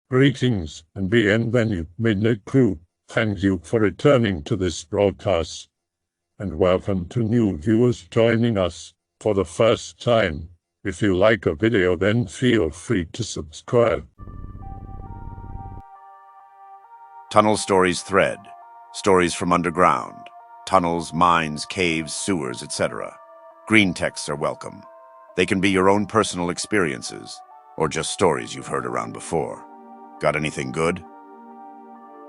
Greetings and bienvenue, Midnight Crew. Thank you for returning to this broadcast. And welcome to new viewers joining us for the first time. If you like a video, then feel free to subscribe. Tunnel Stories Thread. Stories from underground. Tunnels, mines, caves, sewers, etc. Greentexts are welcome. They can be your own personal experiences, or just stories you've heard around before. Got anything good?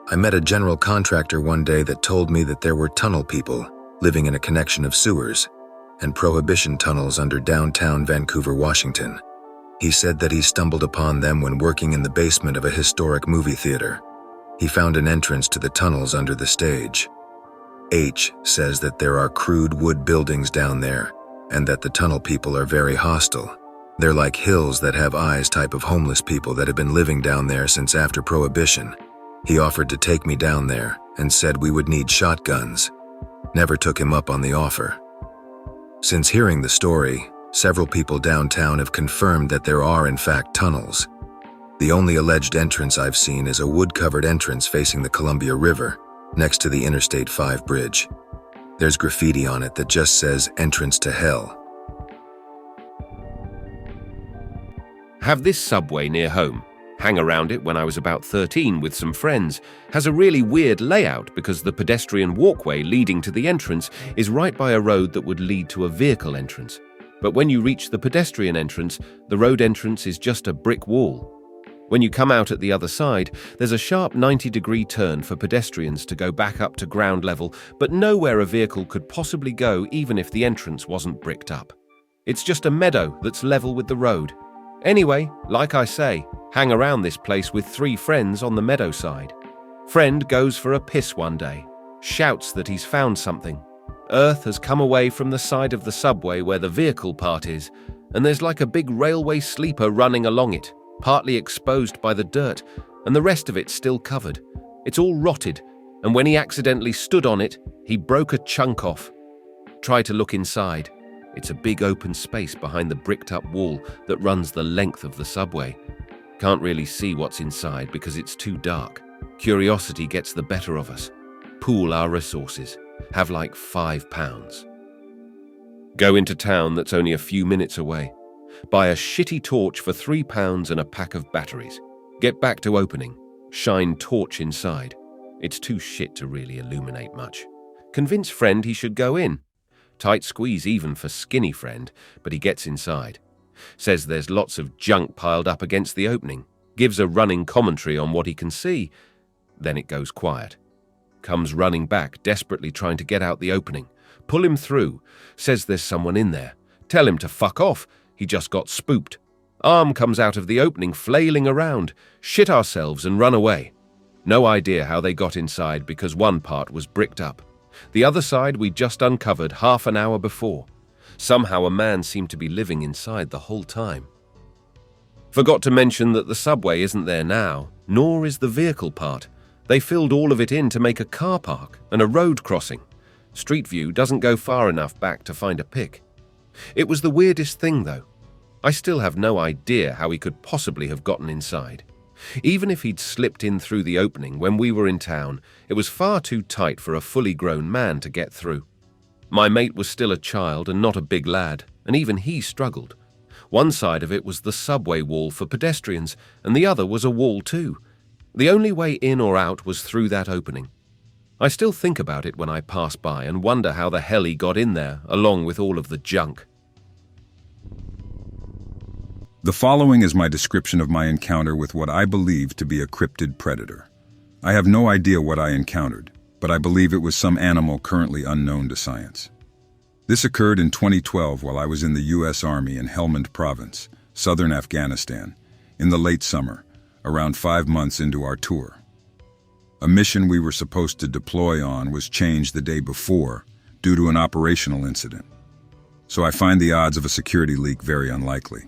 I met a general contractor one day that told me that there were tunnel people living in a connection of sewers and prohibition tunnels under downtown Vancouver, Washington. He said that he stumbled upon them when working in the basement of a historic movie theater. He found an entrance to the tunnels under the stage. H says that there are crude wood buildings down there and that the tunnel people are very hostile. They're like hills that have eyes type of homeless people that have been living down there since after Prohibition. He offered to take me down there and said we would need shotguns. Never took him up on the offer. Since hearing the story, several people downtown have confirmed that there are in fact tunnels. The only alleged entrance I've seen is a wood-covered entrance facing the Columbia River, next to the Interstate 5 bridge. There's graffiti on it that just says "Entrance to Hell." Have this subway near home. Hang around it when I was about 13 with some friends. Has a really weird layout because the pedestrian walkway leading to the entrance is right by a road that would lead to a vehicle entrance. But when you reach the pedestrian entrance, the road entrance is just a brick wall. When you come out at the other side, there's a sharp 90-degree turn for pedestrians to go back up to ground level, but nowhere a vehicle could possibly go even if the entrance wasn't bricked up. It's just a meadow that's level with the road. Anyway, like I say, hang around this place with 3 friends on the meadow side. Friend goes for a piss one day, shouts that he's found something. Earth has come away from the side of the subway where the vehicle part is, and there's like a big railway sleeper running along it, partly exposed by the dirt, and the rest of it still covered. It's all rotted, and when he accidentally stood on it, he broke a chunk off. Try to look inside. It's a big open space behind the bricked-up wall that runs the length of the subway. Can't really see what's inside because it's too dark. Curiosity gets the better of us. Pool our resources. Have like £5. Go into town that's only a few minutes away. Buy a shitty torch for £3 and a pack of batteries. Get back to opening. Shine torch inside. It's too shit to really illuminate much. Convince friend he should go in. Tight squeeze even for skinny friend, but he gets inside. Says there's lots of junk piled up against the opening. Gives a running commentary on what he can see. Then it goes quiet. Comes running back, desperately trying to get out the opening. Pull him through. Says there's someone in there. Tell him to fuck off. He just got spooked. Arm comes out of the opening, flailing around. Shit ourselves and run away. No idea how they got inside because one part was bricked up. The other side we just uncovered half an hour before. Somehow a man seemed to be living inside the whole time. Forgot to mention that the subway isn't there now, nor is the vehicle part. They filled all of it in to make a car park and a road crossing. Street view doesn't go far enough back to find a pic. It was the weirdest thing though. I still have no idea how he could possibly have gotten inside. Even if he'd slipped in through the opening when we were in town, it was far too tight for a fully grown man to get through. My mate was still a child and not a big lad, and even he struggled. One side of it was the subway wall for pedestrians, and the other was a wall too. The only way in or out was through that opening. I still think about it when I pass by and wonder how the hell he got in there, along with all of the junk. The following is my description of my encounter with what I believe to be a cryptid predator. I have no idea what I encountered, but I believe it was some animal currently unknown to science. This occurred in 2012 while I was in the U.S. Army in Helmand Province, southern Afghanistan, in the late summer, around 5 months into our tour. A mission we were supposed to deploy on was changed the day before due to an operational incident, so I find the odds of a security leak very unlikely.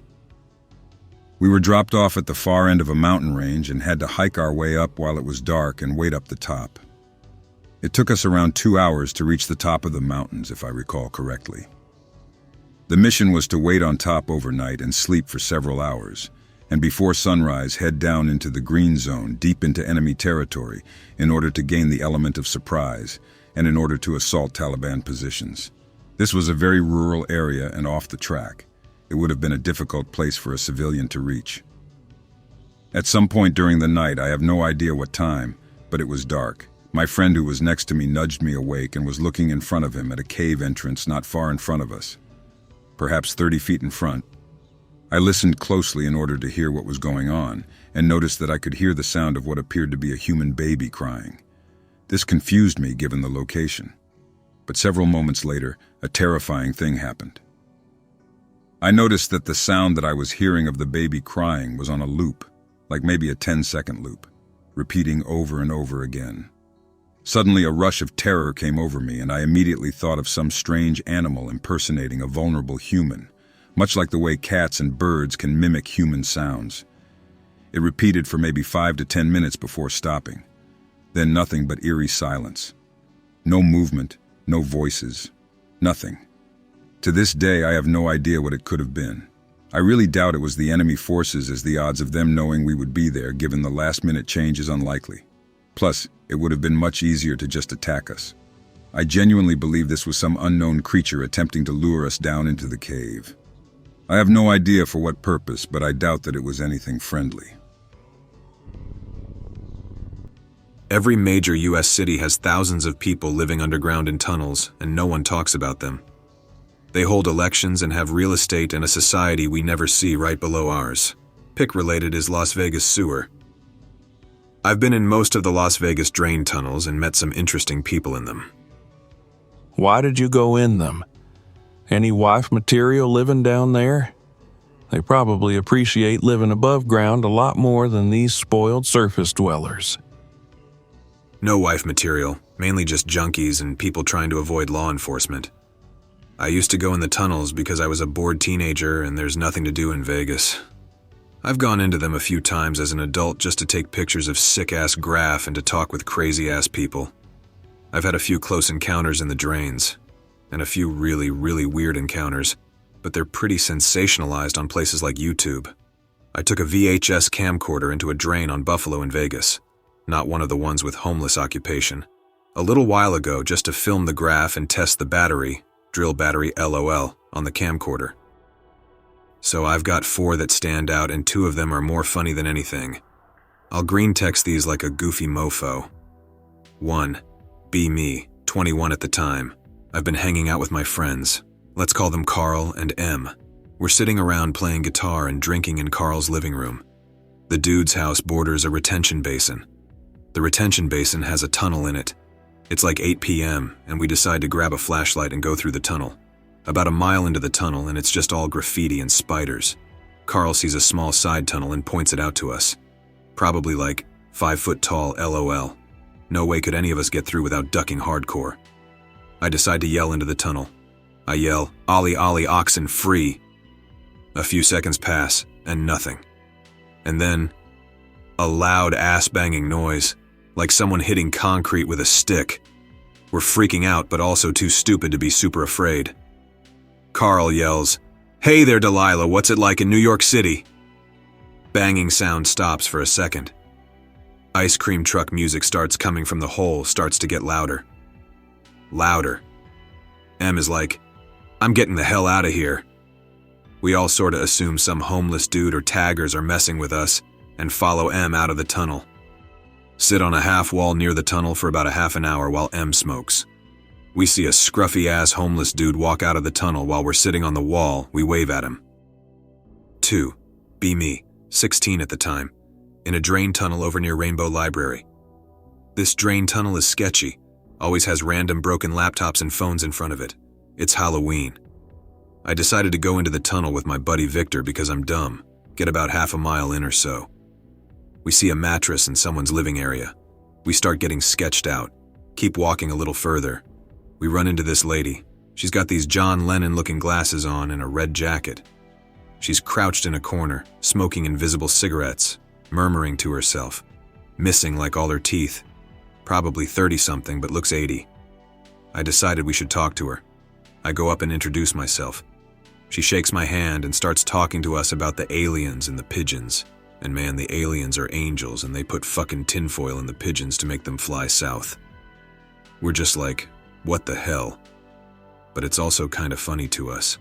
We were dropped off at the far end of a mountain range and had to hike our way up while it was dark and wait up the top. It took us around 2 hours to reach the top of the mountains, if I recall correctly. The mission was to wait on top overnight and sleep for several hours, and before sunrise head down into the green zone, deep into enemy territory, in order to gain the element of surprise, and in order to assault Taliban positions. This was a very rural area and off the track. It would have been a difficult place for a civilian to reach. At some point during the night, I have no idea what time, but it was dark. My friend who was next to me nudged me awake and was looking in front of him at a cave entrance not far in front of us, perhaps 30 feet in front. I listened closely in order to hear what was going on, and noticed that I could hear the sound of what appeared to be a human baby crying. This confused me given the location. But several moments later, a terrifying thing happened. I noticed that the sound that I was hearing of the baby crying was on a loop, like maybe a 10-second loop, repeating over and over again. Suddenly a rush of terror came over me, and I immediately thought of some strange animal impersonating a vulnerable human, much like the way cats and birds can mimic human sounds. It repeated for maybe 5 to 10 minutes before stopping. Then nothing but eerie silence. No movement, no voices, nothing. To this day, I have no idea what it could have been. I really doubt it was the enemy forces, as the odds of them knowing we would be there given the last-minute change is unlikely. Plus, it would have been much easier to just attack us. I genuinely believe this was some unknown creature attempting to lure us down into the cave. I have no idea for what purpose, but I doubt that it was anything friendly. Every major U.S. city has thousands of people living underground in tunnels, and no one talks about them. They hold elections and have real estate and a society we never see right below ours. Pick-related is Las Vegas sewer. I've been in most of the Las Vegas drain tunnels and met some interesting people in them. Why did you go in them? Any wife material living down there? They probably appreciate living above ground a lot more than these spoiled surface dwellers. No wife material, mainly just junkies and people trying to avoid law enforcement. I used to go in the tunnels because I was a bored teenager and there's nothing to do in Vegas. I've gone into them a few times as an adult just to take pictures of sick-ass graph and to talk with crazy-ass people. I've had a few close encounters in the drains, and a few really, really weird encounters, but they're pretty sensationalized on places like YouTube. I took a VHS camcorder into a drain on Buffalo in Vegas, not one of the ones with homeless occupation, a little while ago just to film the graph and test the battery, drill battery LOL, on the camcorder. So I've got 4 that stand out and 2 of them are more funny than anything. I'll Greentext these like a goofy mofo. 1. Be me, 21 at the time. I've been hanging out with my friends. Let's call them Carl and M. We're sitting around playing guitar and drinking in Carl's living room. The dude's house borders a retention basin. The retention basin has a tunnel in it. It's like 8 p.m. and we decide to grab a flashlight and go through the tunnel. About a mile into the tunnel and it's just all graffiti and spiders. Carl sees a small side tunnel and points it out to us. Probably like 5 foot tall LOL. No way could any of us get through without ducking hardcore. I decide to yell into the tunnel. I yell, "Ollie, Ollie, oxen, free." A few seconds pass, and nothing. And then, a loud ass-banging noise, like someone hitting concrete with a stick. We're freaking out, but also too stupid to be super afraid. Carl yells, "Hey there, Delilah, what's it like in New York City?" Banging sound stops for a second. Ice cream truck music starts coming from the hole, starts to get louder. Louder. M is like, "I'm getting the hell out of here." We all sorta assume some homeless dude or taggers are messing with us and follow M out of the tunnel. Sit on a half wall near the tunnel for about a half an hour while M smokes. We see a scruffy-ass homeless dude walk out of the tunnel while we're sitting on the wall. We wave at him. 2. Be me, 16 at the time, in a drain tunnel over near Rainbow Library. This drain tunnel is sketchy, always has random broken laptops and phones in front of it. It's Halloween. I decided to go into the tunnel with my buddy Victor because I'm dumb, get about half a mile in or so. We see a mattress in someone's living area. We start getting sketched out, keep walking a little further. We run into this lady. She's got these John Lennon-looking glasses on and a red jacket. She's crouched in a corner, smoking invisible cigarettes, murmuring to herself, missing like all her teeth. Probably 30-something, but looks 80. I decided we should talk to her. I go up and introduce myself. She shakes my hand and starts talking to us about the aliens and the pigeons. And man, the aliens are angels and they put fucking tinfoil in the pigeons to make them fly south. We're just like, what the hell? But it's also kind of funny to us.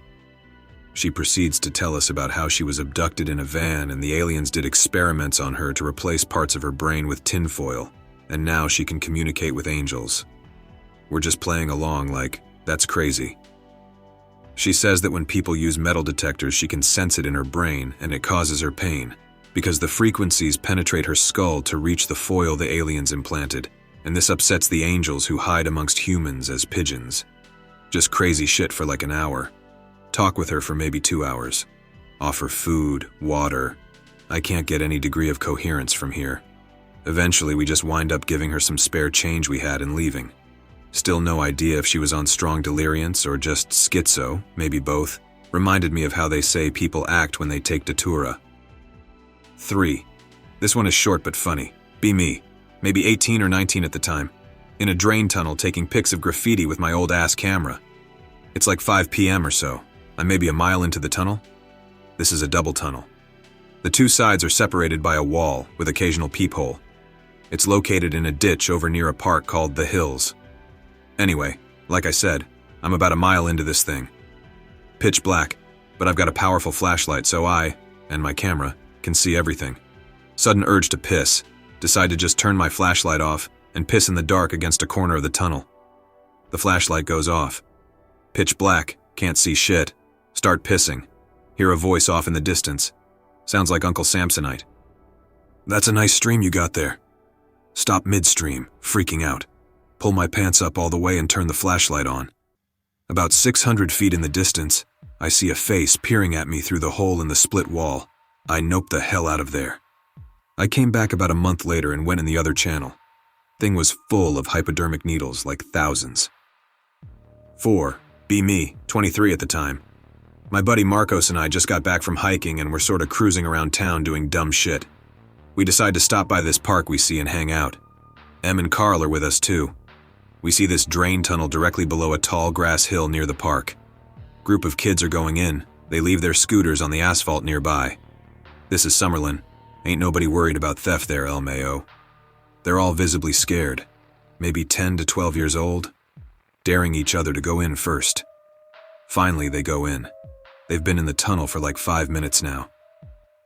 She proceeds to tell us about how she was abducted in a van and the aliens did experiments on her to replace parts of her brain with tinfoil, and now she can communicate with angels. We're just playing along like, that's crazy. She says that when people use metal detectors, she can sense it in her brain and it causes her pain, because the frequencies penetrate her skull to reach the foil the aliens implanted, and this upsets the angels who hide amongst humans as pigeons. Just crazy shit for like an hour. Talk with her for maybe 2 hours. Offer food, water. I can't get any degree of coherence from here. Eventually, we just wind up giving her some spare change we had and leaving. Still no idea if she was on strong deliriance or just schizo, maybe both. Reminded me of how they say people act when they take datura. 3. This one is short but funny. Be me. Maybe 18 or 19 at the time. In a drain tunnel taking pics of graffiti with my old ass camera. It's like 5 p.m. or so. I'm maybe a mile into the tunnel. This is a double tunnel. The two sides are separated by a wall with occasional peephole. It's located in a ditch over near a park called The Hills. Anyway, like I said, I'm about a mile into this thing. Pitch black, but I've got a powerful flashlight so I, and my camera, can see everything. Sudden urge to piss. Decide to just turn my flashlight off and piss in the dark against a corner of the tunnel. The flashlight goes off. Pitch black, can't see shit. Start pissing. Hear a voice off in the distance. Sounds like Uncle Samsonite. That's a nice stream you got there. Stop midstream, freaking out. Pull my pants up all the way and turn the flashlight on. About 600 feet in the distance, I see a face peering at me through the hole in the split wall. I nope the hell out of there. I came back about a month later and went in the other channel. Thing was full of hypodermic needles, like thousands. 4. Be me, 23 at the time. My buddy Marcos and I just got back from hiking and we're sort of cruising around town doing dumb shit. We decide to stop by this park we see and hang out. Em and Carl are with us too. We see this drain tunnel directly below a tall grass hill near the park. Group of kids are going in. They leave their scooters on the asphalt nearby. This is Summerlin. Ain't nobody worried about theft there, El Mayo. They're all visibly scared. Maybe 10 to 12 years old. Daring each other to go in first. Finally, they go in. They've been in the tunnel for like 5 minutes now.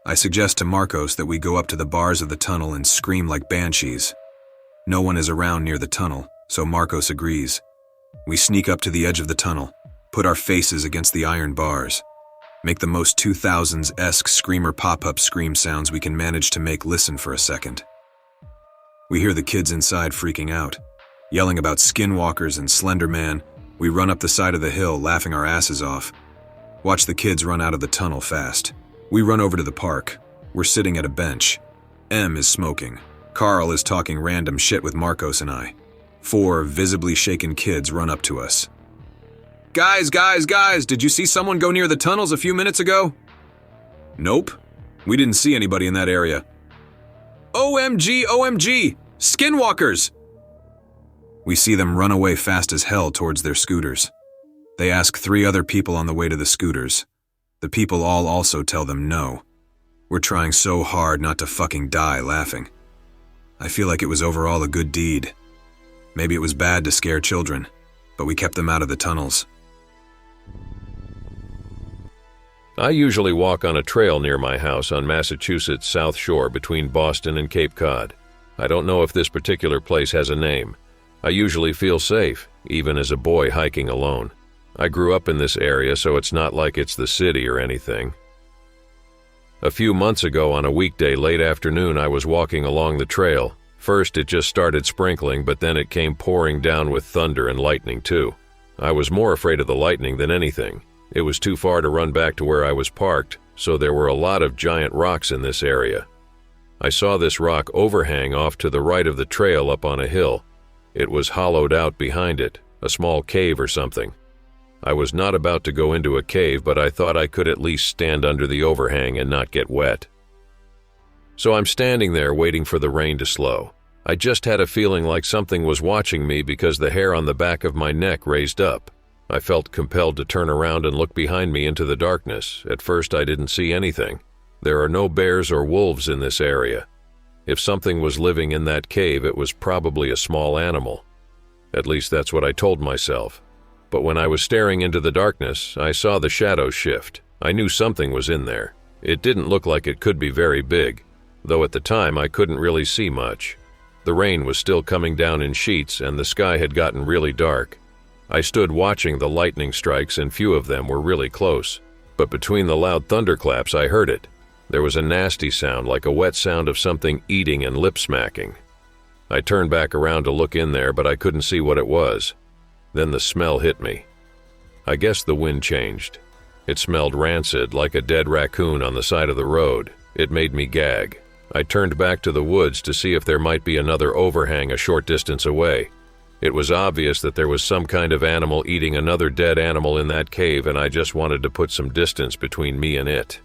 I suggest to Marcos that we go up to the bars of the tunnel and scream like banshees. No one is around near the tunnel, so Marcos agrees. We sneak up to the edge of the tunnel, put our faces against the iron bars, make the most 2000s-esque screamer pop-up scream sounds we can manage to make listen for a second. We hear the kids inside freaking out, yelling about skinwalkers and Slender Man. We run up the side of the hill, laughing our asses off. Watch the kids run out of the tunnel fast. We run over to the park. We're sitting at a bench. Em is smoking. Carl is talking random shit with Marcos and I. 4 visibly shaken kids run up to us. Guys, did you see someone go near the tunnels a few minutes ago? Nope. We didn't see anybody in that area. OMG, skinwalkers! We see them run away fast as hell towards their scooters. They ask 3 other people on the way to the scooters. The people all also tell them no. We're trying so hard not to fucking die laughing. I feel like it was overall a good deed. Maybe it was bad to scare children, but we kept them out of the tunnels. I usually walk on a trail near my house on Massachusetts' South Shore between Boston and Cape Cod. I don't know if this particular place has a name. I usually feel safe, even as a boy hiking alone. I grew up in this area, so it's not like it's the city or anything. A few months ago on a weekday late afternoon, I was walking along the trail. First, it just started sprinkling, but then it came pouring down with thunder and lightning too. I was more afraid of the lightning than anything. It was too far to run back to where I was parked, so there were a lot of giant rocks in this area. I saw this rock overhang off to the right of the trail up on a hill. It was hollowed out behind it, a small cave or something. I was not about to go into a cave, but I thought I could at least stand under the overhang and not get wet. So I'm standing there waiting for the rain to slow. I just had a feeling like something was watching me because the hair on the back of my neck raised up. I felt compelled to turn around and look behind me into the darkness. At first, I didn't see anything. There are no bears or wolves in this area. If something was living in that cave, it was probably a small animal. At least that's what I told myself. But when I was staring into the darkness, I saw the shadows shift. I knew something was in there. It didn't look like it could be very big, though at the time I couldn't really see much. The rain was still coming down in sheets and the sky had gotten really dark. I stood watching the lightning strikes and few of them were really close. But between the loud thunderclaps I heard it. There was a nasty sound, like a wet sound of something eating and lip smacking. I turned back around to look in there, but I couldn't see what it was. Then the smell hit me. I guess the wind changed. It smelled rancid, like a dead raccoon on the side of the road. It made me gag. I turned back to the woods to see if there might be another overhang a short distance away. It was obvious that there was some kind of animal eating another dead animal in that cave, and I just wanted to put some distance between me and it.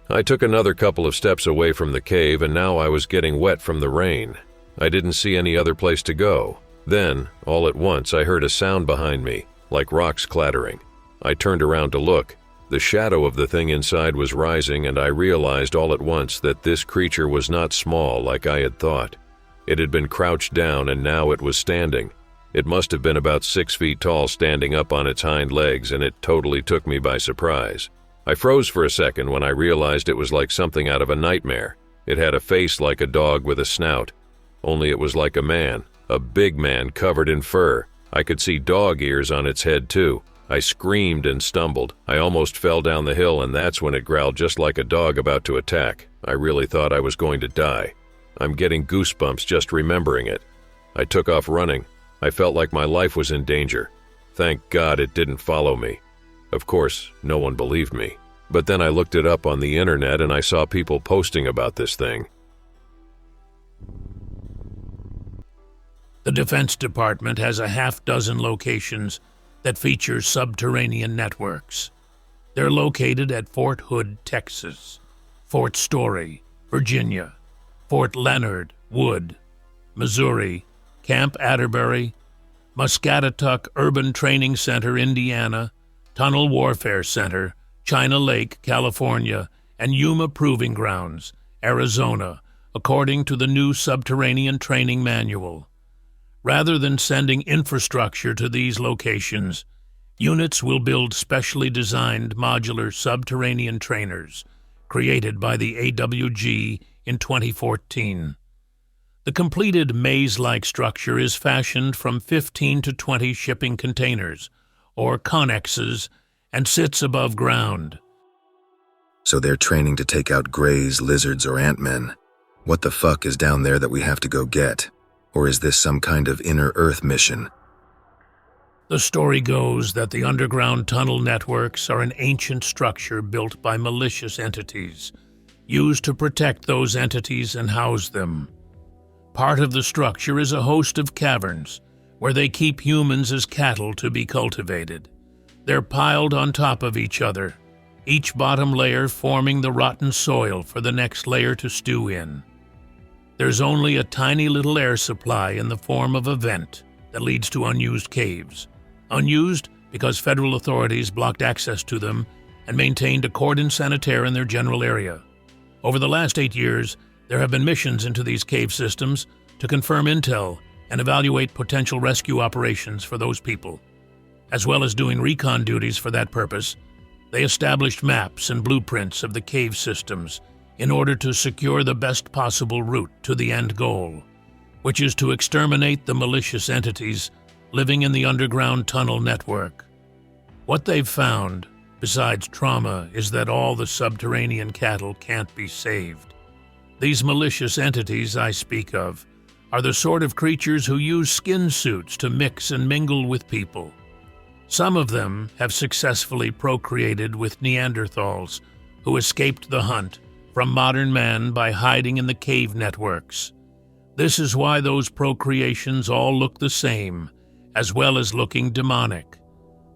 I took another couple of steps away from the cave, and now I was getting wet from the rain. I didn't see any other place to go. Then, all at once, I heard a sound behind me, like rocks clattering. I turned around to look. The shadow of the thing inside was rising, and I realized all at once that this creature was not small like I had thought. It had been crouched down, and now it was standing. It must have been about 6 feet tall, standing up on its hind legs, and it totally took me by surprise. I froze for a second when I realized it was like something out of a nightmare. It had a face like a dog with a snout, only it was like a man, a big man covered in fur. I could see dog ears on its head too. I screamed and stumbled. I almost fell down the hill, and that's when it growled just like a dog about to attack. I really thought I was going to die. I'm getting goosebumps just remembering it. I took off running. I felt like my life was in danger. Thank God it didn't follow me. Of course, no one believed me. But then I looked it up on the internet and I saw people posting about this thing. The Defense Department has a half-dozen locations that feature subterranean networks. They're located at Fort Hood, Texas, Fort Story, Virginia, Fort Leonard Wood, Missouri, Camp Atterbury, Muscatatuck Urban Training Center, Indiana, Tunnel Warfare Center, China Lake, California, and Yuma Proving Grounds, Arizona, according to the new Subterranean Training Manual. Rather than sending infrastructure to these locations, units will build specially designed modular subterranean trainers created by the AWG in 2014. The completed maze-like structure is fashioned from 15 to 20 shipping containers, or connexes, and sits above ground. So they're training to take out greys, lizards, or ant-men. What the fuck is down there that we have to go get? Or is this some kind of inner Earth mission? The story goes that the underground tunnel networks are an ancient structure built by malicious entities, used to protect those entities and house them. Part of the structure is a host of caverns, where they keep humans as cattle to be cultivated. They're piled on top of each other, each bottom layer forming the rotten soil for the next layer to stew in. There's only a tiny little air supply in the form of a vent that leads to unused caves. Unused because federal authorities blocked access to them and maintained a cordon sanitaire in their general area. Over the last 8 years, there have been missions into these cave systems to confirm intel and evaluate potential rescue operations for those people. As well as doing recon duties for that purpose, they established maps and blueprints of the cave systems in order to secure the best possible route to the end goal, which is to exterminate the malicious entities living in the underground tunnel network. What they've found, besides trauma, is that all the subterranean cattle can't be saved. These malicious entities I speak of are the sort of creatures who use skin suits to mix and mingle with people. Some of them have successfully procreated with Neanderthals who escaped the hunt from modern man by hiding in the cave networks. This is why those procreations all look the same, as well as looking demonic.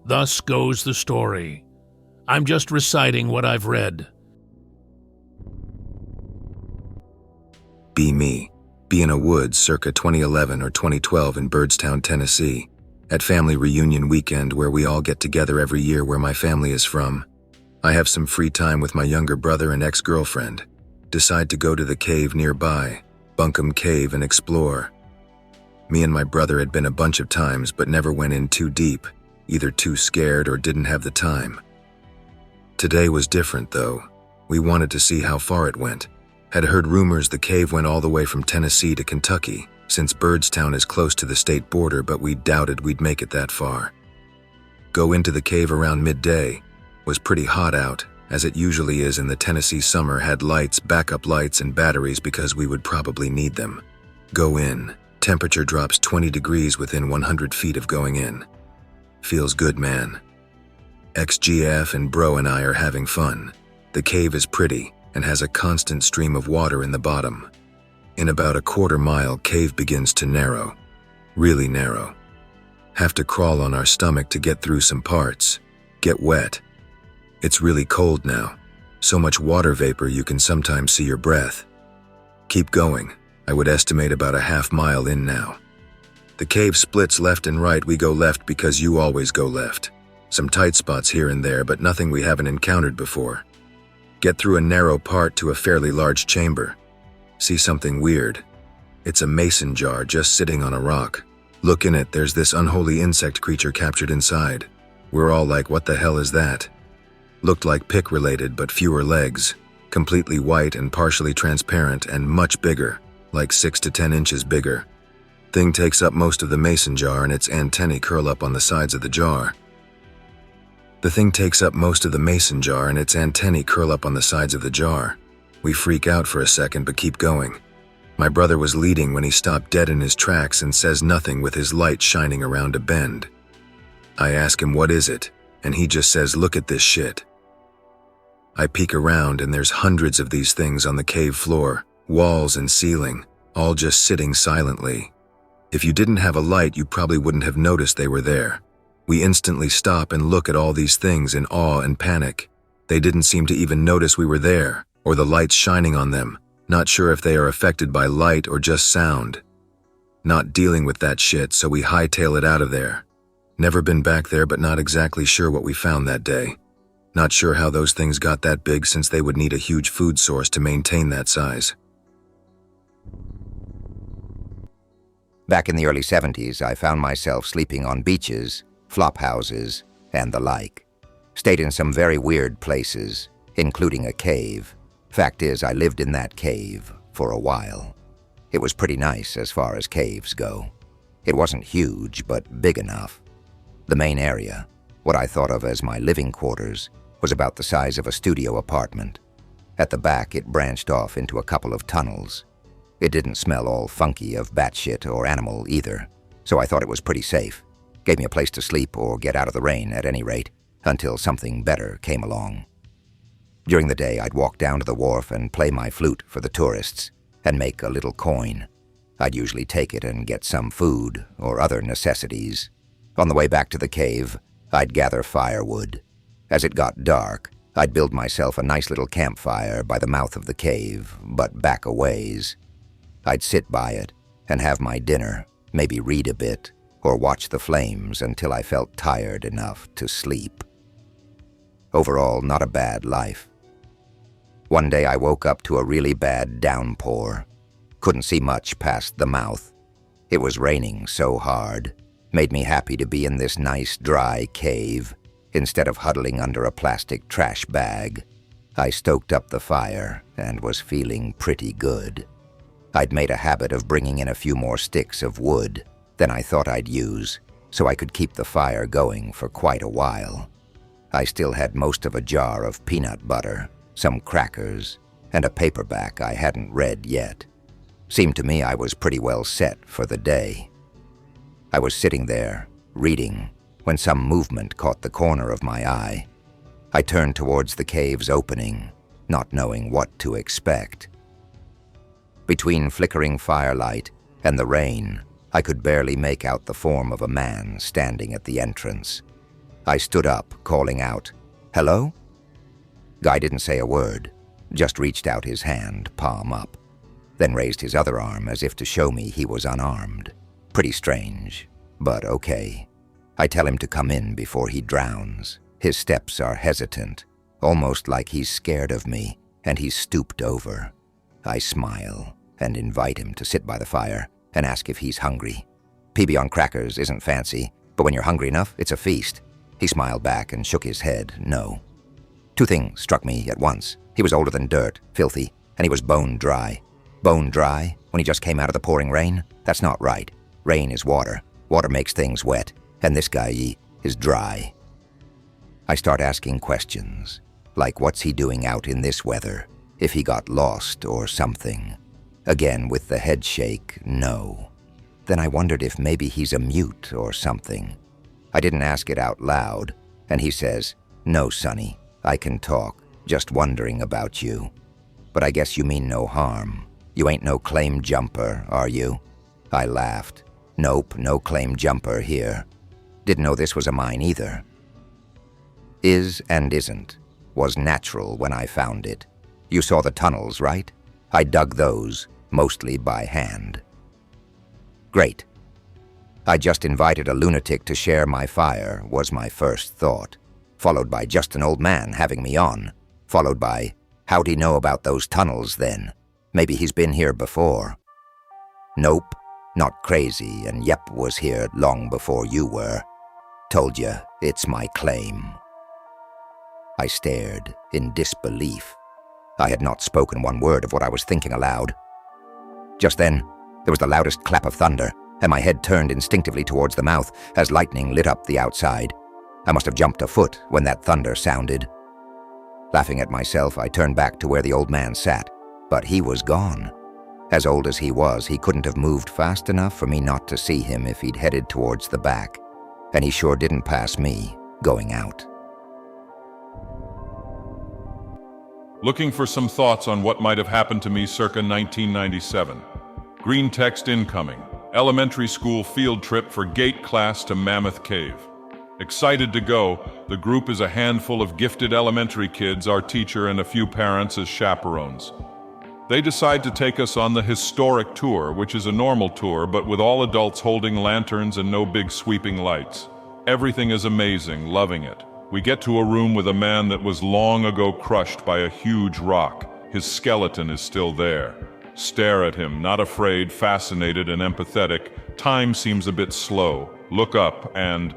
Thus goes the story. I'm just reciting what I've read. Be me. Be in a woods circa 2011 or 2012 in Birdstown, Tennessee, At family reunion weekend where we all get together every year where my family is from. I have some free time with my younger brother and ex-girlfriend. Decide to go to the cave nearby, Bunkum Cave, and explore. Me and my brother had been a bunch of times but never went in too deep, either too scared or didn't have the time. Today was different though. We wanted to see how far it went. Had heard rumors the cave went all the way from Tennessee to Kentucky, since Byrdstown is close to the state border, but we doubted we'd make it that far. Go into the cave around midday. Was pretty hot out, as it usually is in the Tennessee summer. Had lights, backup lights, and batteries because we would probably need them. Go in. Temperature drops 20 degrees within 100 feet of going in. Feels good, man. XGF and bro and I are having fun. The cave is pretty and has a constant stream of water in the bottom. In about a quarter-mile, cave begins to narrow. Really narrow. Have to crawl on our stomach to get through some parts. Get wet. It's really cold now. So much water vapor you can sometimes see your breath. Keep going. I would estimate about a half-mile in now. The cave splits left and right. We go left because you always go left. Some tight spots here and there, but nothing we haven't encountered before. Get through a narrow part to a fairly large chamber. See something weird. It's a mason jar just sitting on a rock. Look in it, there's this unholy insect creature captured inside. We're all like, what the hell is that? Looked like pick-related, but fewer legs. Completely white and partially transparent and much bigger, like 6 to 10 inches bigger. Thing takes up most of the mason jar and its antennae curl up on the sides of the jar. The thing takes up most of the mason jar and its antennae curl up on the sides of the jar. We freak out for a second but keep going. My brother was leading when he stopped dead in his tracks and says nothing with his light shining around a bend. I ask him what is it, and he just says, look at this shit. I peek around and there's hundreds of these things on the cave floor, walls and ceiling, all just sitting silently. If you didn't have a light, you probably wouldn't have noticed they were there. We instantly stop and look at all these things in awe and panic. They didn't seem to even notice we were there, or the lights shining on them, not sure if they are affected by light or just sound. Not dealing with that shit, so we hightail it out of there. Never been back there, but not exactly sure what we found that day. Not sure how those things got that big, since they would need a huge food source to maintain that size. Back in the early 70s, I found myself sleeping on beaches, flop houses, and the like. Stayed in some very weird places, including a cave. Fact is, I lived in that cave for a while. It was pretty nice as far as caves go. It wasn't huge, but big enough. The main area, what I thought of as my living quarters, was about the size of a studio apartment. At the back, it branched off into a couple of tunnels. It didn't smell all funky of batshit or animal either, so I thought it was pretty safe. Gave me a place to sleep or get out of the rain at any rate, until something better came along. During the day, I'd walk down to the wharf and play my flute for the tourists and make a little coin. I'd usually take it and get some food or other necessities. On the way back to the cave, I'd gather firewood. As it got dark, I'd build myself a nice little campfire by the mouth of the cave, but back a ways. I'd sit by it and have my dinner, maybe read a bit, or watch the flames until I felt tired enough to sleep. Overall, not a bad life. One day I woke up to a really bad downpour. Couldn't see much past the mouth. It was raining so hard. Made me happy to be in this nice dry cave instead of huddling under a plastic trash bag. I stoked up the fire and was feeling pretty good. I'd made a habit of bringing in a few more sticks of wood than I thought I'd use, so I could keep the fire going for quite a while. I still had most of a jar of peanut butter, some crackers, and a paperback I hadn't read yet. Seemed to me I was pretty well set for the day. I was sitting there, reading, when some movement caught the corner of my eye. I turned towards the cave's opening, not knowing what to expect. Between flickering firelight and the rain, I could barely make out the form of a man standing at the entrance. I stood up, calling out, "Hello?" Guy didn't say a word, just reached out his hand, palm up, then raised his other arm as if to show me he was unarmed. Pretty strange, but okay. I tell him to come in before he drowns. His steps are hesitant, almost like he's scared of me, and he's stooped over. I smile and invite him to sit by the fire and ask if he's hungry. PB on crackers isn't fancy, but when you're hungry enough, it's a feast. He smiled back and shook his head, no. Two things struck me at once. He was older than dirt, filthy, and he was bone dry. Bone dry when he just came out of the pouring rain? That's not right. Rain is water. Water makes things wet, and this guy is dry. I start asking questions, like what's he doing out in this weather, if he got lost or something. Again, with the head shake, no. Then I wondered if maybe he's a mute or something. I didn't ask it out loud, and he says, "No, Sonny, I can talk, just wondering about you. But I guess you mean no harm. You ain't no claim jumper, are you?" I laughed. Nope, no claim jumper here. Didn't know this was a mine either. Is and isn't was natural when I found it. You saw the tunnels, right? I dug those, mostly by hand. Great. I just invited a lunatic to share my fire was my first thought, followed by just an old man having me on, followed by, how'd he know about those tunnels then? Maybe he's been here before. Nope, not crazy, and yep was here long before you were. Told you, it's my claim. I stared in disbelief. I had not spoken one word of what I was thinking aloud. Just then, there was the loudest clap of thunder, and my head turned instinctively towards the mouth as lightning lit up the outside. I must have jumped a foot when that thunder sounded. Laughing at myself, I turned back to where the old man sat, but he was gone. As old as he was, he couldn't have moved fast enough for me not to see him if he'd headed towards the back, and he sure didn't pass me going out. Looking for some thoughts on what might have happened to me circa 1997. Greentext incoming. Elementary school field trip for GATE class to Mammoth Cave. Excited to go, the group is a handful of gifted elementary kids, our teacher and a few parents as chaperones. They decide to take us on the historic tour, which is a normal tour, but with all adults holding lanterns and no big sweeping lights. Everything is amazing, loving it. We get to a room with a man that was long ago crushed by a huge rock. His skeleton is still there. Stare at him, not afraid, fascinated and empathetic. Time seems a bit slow. Look up and...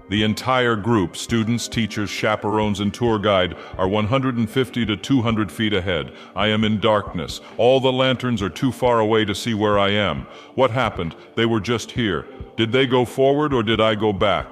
The entire group, students, teachers, chaperones, and tour guide, are 150 to 200 feet ahead. I am in darkness. All the lanterns are too far away to see where I am. What happened? They were just here. Did they go forward or did I go back?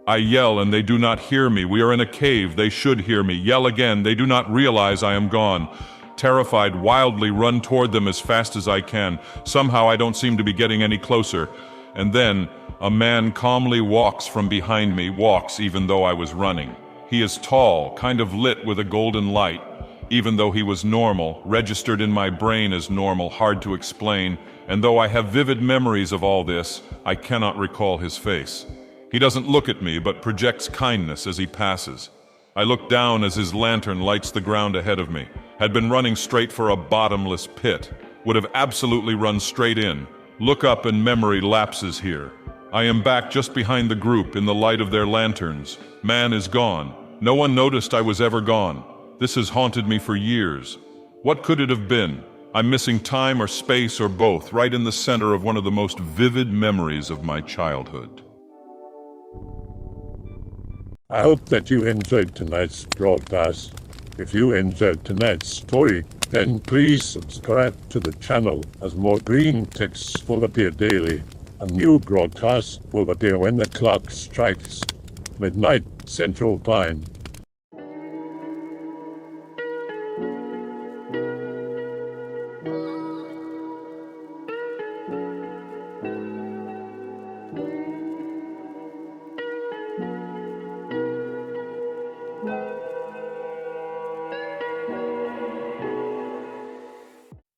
I yell and they do not hear me. We are in a cave. They should hear me. Yell again. They do not realize I am gone. Terrified, wildly run toward them as fast as I can. Somehow I don't seem to be getting any closer. And then a man calmly walks from behind me, walks even though I was running. He is tall, kind of lit with a golden light. Even though he was normal, registered in my brain as normal, hard to explain, and though I have vivid memories of all this, I cannot recall his face. He doesn't look at me, but projects kindness as he passes. I look down as his lantern lights the ground ahead of me. Had been running straight for a bottomless pit. Would have absolutely run straight in. Look up and memory lapses here. I am back just behind the group in the light of their lanterns. Man is gone. No one noticed I was ever gone. This has haunted me for years. What could it have been? I'm missing time or space or both, right in the center of one of the most vivid memories of my childhood. I hope that you enjoyed tonight's broadcast. If you enjoyed tonight's story, then please subscribe to the channel as more Greentext will appear daily. A new broadcast will appear when the clock strikes midnight Central Time.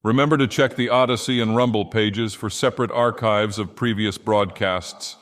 Remember to check the Odyssey and Rumble pages for separate archives of previous broadcasts.